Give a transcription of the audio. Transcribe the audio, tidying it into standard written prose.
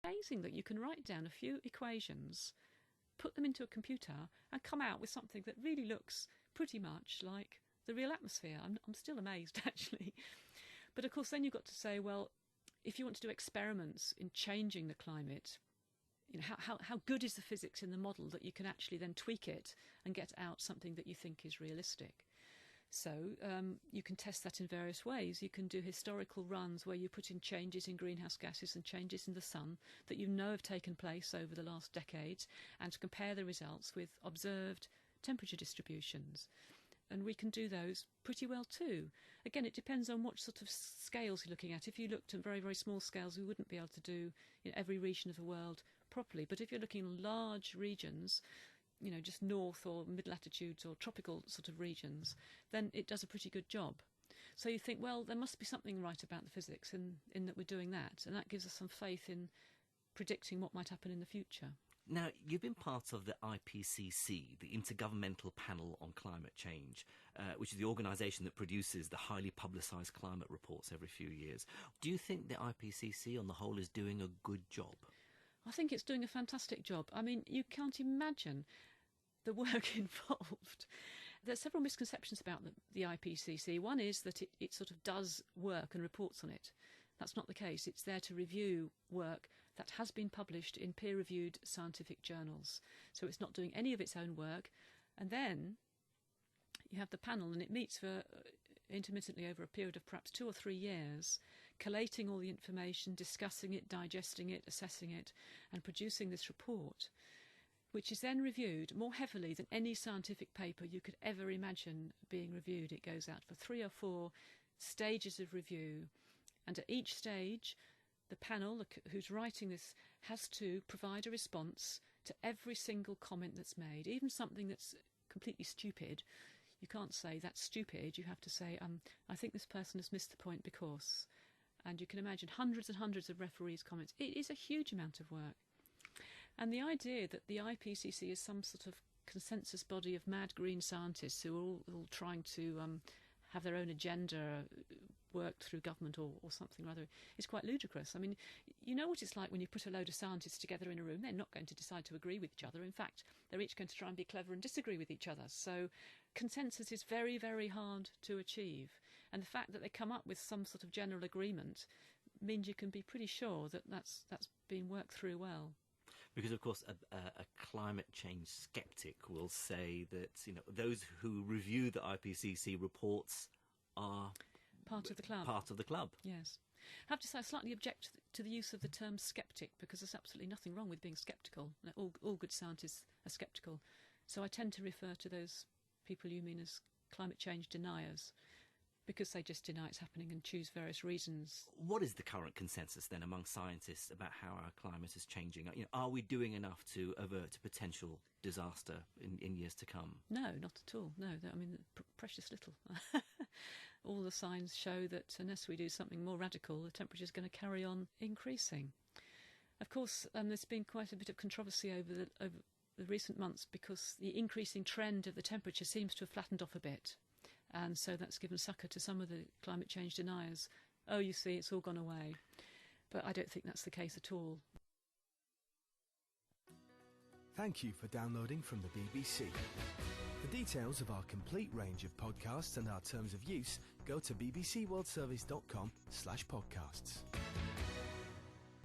amazing that you can write down a few equations, put them into a computer and come out with something that really looks pretty much like the real atmosphere. I'm still amazed, actually. But of course, then you've got to say, well, if you want to do experiments in changing the climate, you know, how good is the physics in the model that you can actually then tweak it and get out something that you think is realistic? So you can test that in various ways. You can do historical runs where you put in changes in greenhouse gases and changes in the sun that you know have taken place over the last decades, and to compare the results with observed temperature distributions. And we can do those pretty well too. Again, it depends on what sort of scales you're looking at. If you looked at very, very small scales, we wouldn't be able to do every region of the world properly. But if you're looking at large regions, just north or mid-latitudes or tropical sort of regions, then it does a pretty good job. So you think, well, there must be something right about the physics in that we're doing that, and that gives us some faith in predicting what might happen in the future. Now, you've been part of the IPCC, the Intergovernmental Panel on Climate Change, which is the organisation that produces the highly publicised climate reports every few years. Do you think the IPCC on the whole is doing a good job? I think it's doing a fantastic job. I mean, you can't imagine the work involved. There's several misconceptions about the IPCC. One is that it sort of does work and reports on it. That's not the case. It's there to review work that has been published in peer-reviewed scientific journals. So it's not doing any of its own work. And then you have the panel, and it meets for intermittently over a period of perhaps 2 or 3 years, collating all the information, discussing it, digesting it, assessing it, and producing this report, which is then reviewed more heavily than any scientific paper you could ever imagine being reviewed. It goes out for 3 or 4 stages of review, and at each stage, the panel who's writing this has to provide a response to every single comment that's made, even something that's completely stupid. You can't say that's stupid. You have to say, I think this person has missed the point because. And you can imagine hundreds and hundreds of referees' comments. It is a huge amount of work. And the idea that the IPCC is some sort of consensus body of mad green scientists who are all trying to have their own agenda worked through government or something or other is quite ludicrous. I mean, you know what it's like when you put a load of scientists together in a room. They're not going to decide to agree with each other. In fact, they're each going to try and be clever and disagree with each other. So consensus is very, very hard to achieve. And the fact that they come up with some sort of general agreement means you can be pretty sure that that's been worked through well. Because, of course, a climate change sceptic will say that those who review the IPCC reports are part of the club. Part of the club. Yes. I have to say I slightly object to the use of the term sceptic, because there's absolutely nothing wrong with being sceptical. All good scientists are sceptical. So I tend to refer to those people you mean as climate change deniers, because they just deny it's happening and choose various reasons. What is the current consensus then among scientists about how our climate is changing? Are we doing enough to avert a potential disaster in years to come? No, not at all. No, I mean, precious little. All the signs show that unless we do something more radical, the temperature is going to carry on increasing. Of course, there's been quite a bit of controversy over the recent months because the increasing trend of the temperature seems to have flattened off a bit. And so that's given succor to some of the climate change deniers. Oh, you see, it's all gone away. But I don't think that's the case at all. Thank you for downloading from the BBC. For details of our complete range of podcasts and our terms of use, go to bbcworldservice.com/podcasts.